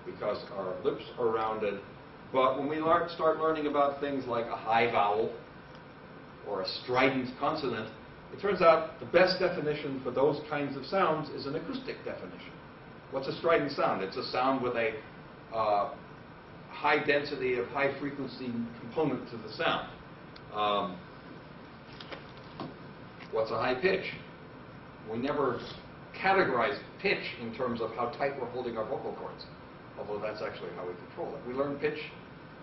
because our lips are rounded. But when we start learning about things like a high vowel or a strident consonant, it turns out the best definition for those kinds of sounds is an acoustic definition. What's a strident sound? It's a sound with a high density of high frequency component to the sound. What's a high pitch? We never categorize pitch in terms of how tight we're holding our vocal cords, although that's actually how we control it. We learn pitch,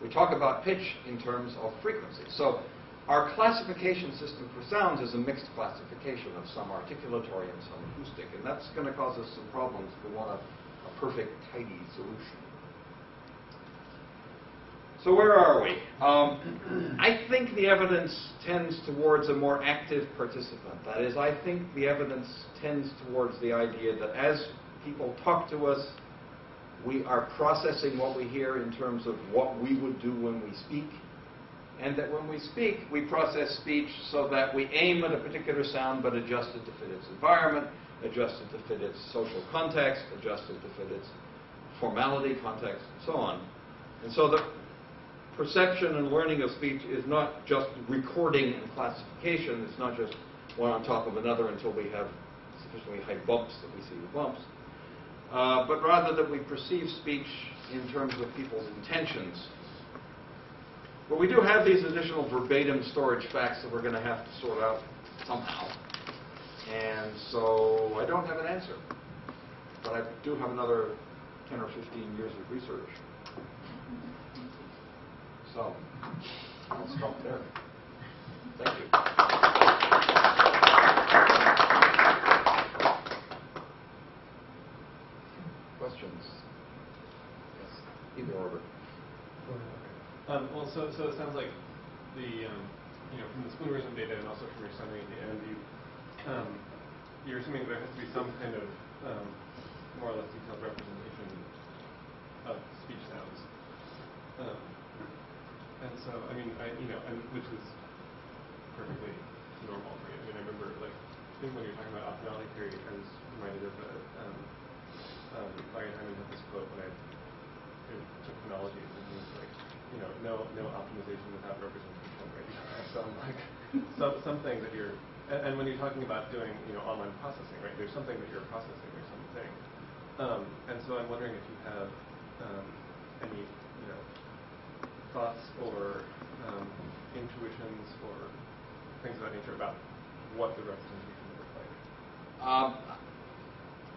we talk about pitch in terms of frequency. So our classification system for sounds is a mixed classification of some articulatory and some acoustic, and that's going to cause us some problems if we want a perfect, tidy solution. So where are we? I think the evidence tends towards a more active participant. That is, I think the evidence tends towards the idea that as people talk to us, we are processing what we hear in terms of what we would do when we speak, and that when we speak, we process speech so that we aim at a particular sound but adjust it to fit its environment, adjust it to fit its social context, adjust it to fit its formality, context, and so on. And so the perception and learning of speech is not just recording and classification. It's not just one on top of another until we have sufficiently high bumps that we see the bumps. But rather that we perceive speech in terms of people's intentions. But we do have these additional verbatim storage facts that we're going to have to sort out somehow. And so I don't have an answer. But I do have another 10 or 15 years of research. So I'll stop there. Thank you. Questions? Yes, either order. Well, so it sounds like the from the spoonerism data and also from your summary at the end, you're assuming there has to be some kind of more or less detailed representation of speech sounds. And so, I mean, and which was perfectly normal for you. I mean, I remember, like, I think when you were talking about optionality theory, I was reminded of Larry Hyman had this quote when I took phonology, and he was like, no optimization without representation, right? You have something that you're, and when you're talking about doing, online processing, right? There's something that you're processing, there's something. And so I'm wondering if you have any, thoughts or intuitions or things of that nature about what the representation would look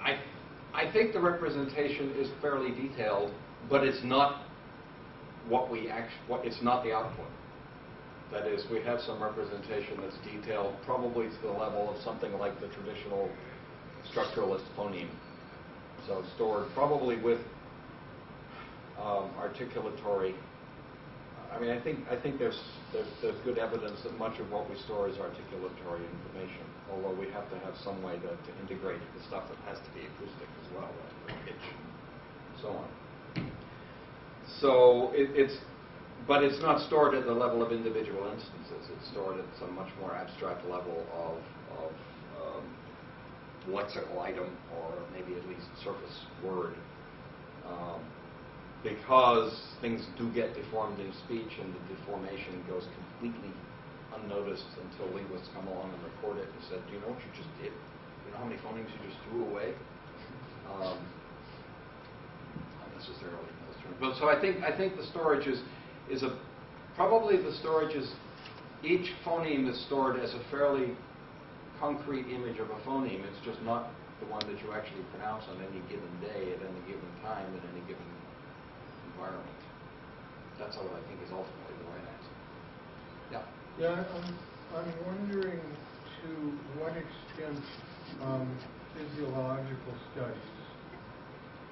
like? I think the representation is fairly detailed, but it's not what it's not the output. That is, we have some representation that's detailed, probably to the level of something like the traditional structuralist phoneme. So stored probably with articulatory. I mean, I think there's good evidence that much of what we store is articulatory information, although we have to have some way to integrate the stuff that has to be acoustic as well, like pitch, and so on. So but it's not stored at the level of individual instances. It's stored at some much more abstract level of lexical item, or maybe at least surface word. Because things do get deformed in speech, and the deformation goes completely unnoticed until linguists come along and record it and said, do you know what you just did? You know how many phonemes you just threw away? Not necessarily in those terms. But so I think the storage is probably the storage is, each phoneme is stored as a fairly concrete image of a phoneme. It's just not the one that you actually pronounce on any given day, at any given time, at any given environment. That's what I think is ultimately the right answer. Yeah. Yeah, I'm wondering to what extent physiological studies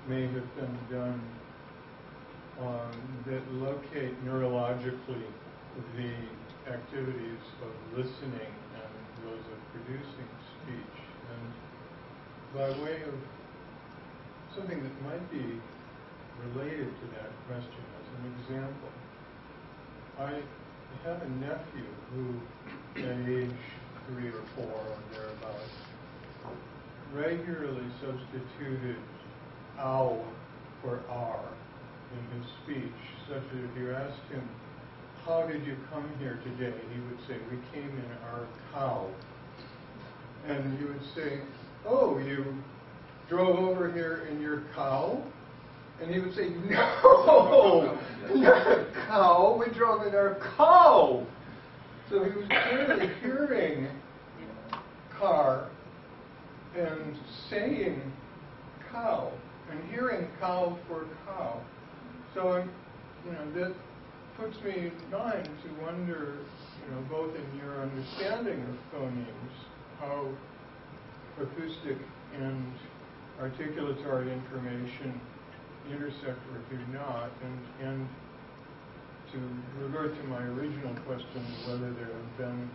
may have been done that locate neurologically the activities of listening and those of producing speech. And by way of something that might be related to that question, as an example, I have a nephew who, at age 3 or 4 or thereabouts, regularly substituted ow for in his speech, such that if you asked him, how did you come here today? He would say, we came in our cow. And you would say, oh, you drove over here in your cow? And he would say, no, not a cow, we drove in our cow. So he was clearly hearing car and saying cow, and hearing cow for cow. So, that puts me in mind to wonder, both in your understanding of phonemes, how acoustic and articulatory information intersect or do not, and to revert to my original question, whether there have been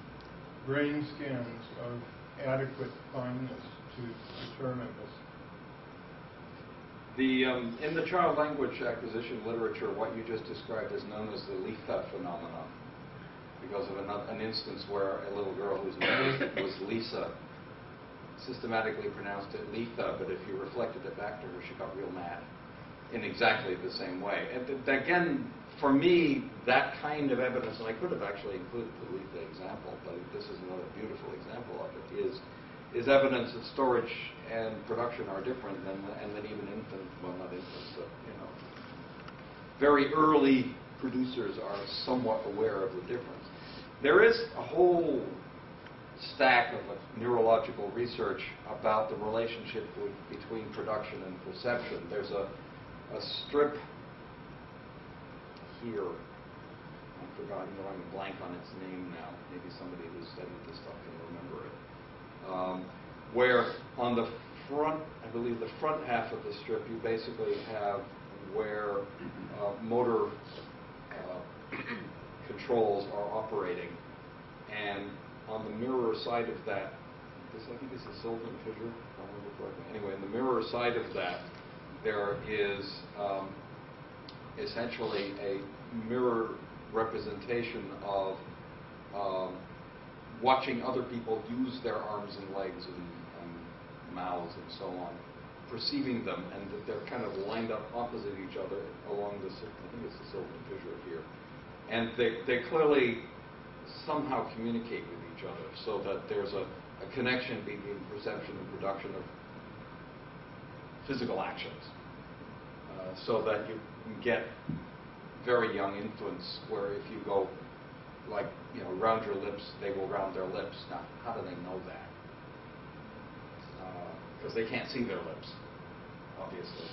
brain scans of adequate fineness to determine this. In the child language acquisition literature, what you just described is known as the Letha phenomenon, because of an instance where a little girl whose name was Lisa systematically pronounced it Letha, but if you reflected it back to her, she got real mad in exactly the same way. And again, for me, that kind of evidence, and I could have actually included the Letha example, but this is another beautiful example of it, is evidence that storage and production are different, and that even infants, well, not infants, but very early producers are somewhat aware of the difference. There is a whole stack of neurological research about the relationship between production and perception. There's a strip here. I'm forgotten, I'm a blank on its name now. Maybe somebody who's studied this stuff can remember it. Where on the front, I believe the front half of the strip, you basically have where motor controls are operating, and on the mirror side of that, I think it's a Sylvan fissure, if I remember correctly. Anyway, in the mirror side of that, there is essentially a mirror representation of watching other people use their arms and legs and mouths and so on, perceiving them, and that they're kind of lined up opposite each other along this, I think it's the Sylvan fissure here. And they clearly somehow communicate with each other, so that there's a connection between perception and production of physical actions, so that you can get very young infants where if you go, like, round your lips, they will round their lips. Now, how do they know that? Because they can't see their lips, obviously.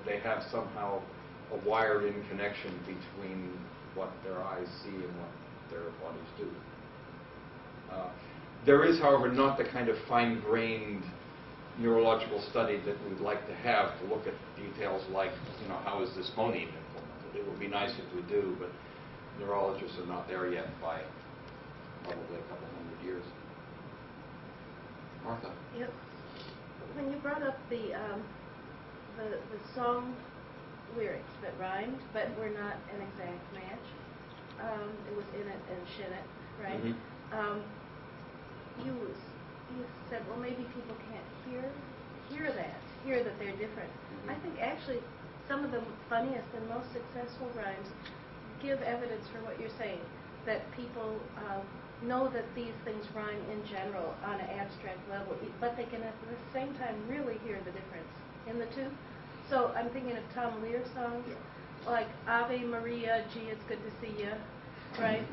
They have somehow a wired-in connection between what their eyes see and what their bodies do. There is, however, not the kind of fine-grained neurological study that we'd like to have to look at details like, how is this phoneme implemented? It would be nice if we do, but neurologists are not there yet by probably a couple hundred years. Martha? Yep. When you brought up the song lyrics that rhymed, but were not an exact match, it was in it and shin it, right? Mm-hmm. You said, well, maybe people can't hear that they're different. Mm-hmm. I think actually some of the funniest and most successful rhymes give evidence for what you're saying, that people know that these things rhyme in general on an abstract level, but they can at the same time really hear the difference in the two. So I'm thinking of Tom Lear songs, like Ave Maria, gee, it's good to see ya, right?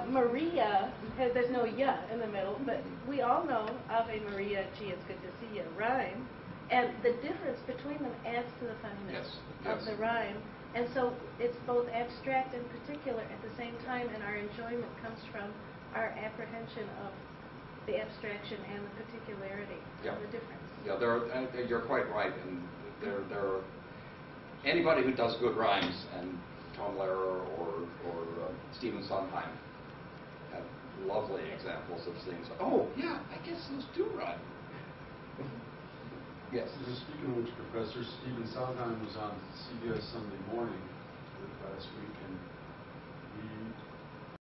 Maria, there's no ya in the middle, but we all know Ave Maria, gee, it's good to see ya rhyme. And the difference between them adds to the funniness of the rhyme. And so it's both abstract and particular at the same time, and our enjoyment comes from our apprehension of the abstraction and the particularity of the difference. Yeah, you're quite right. And there are anybody who does good rhymes, and Tom Lehrer or Stephen Sondheim have lovely examples of things. Oh, yeah, I guess those do rhyme. Yes. Speaking of which, Professor Stephen Sondheim was on CBS Sunday Morning last week, and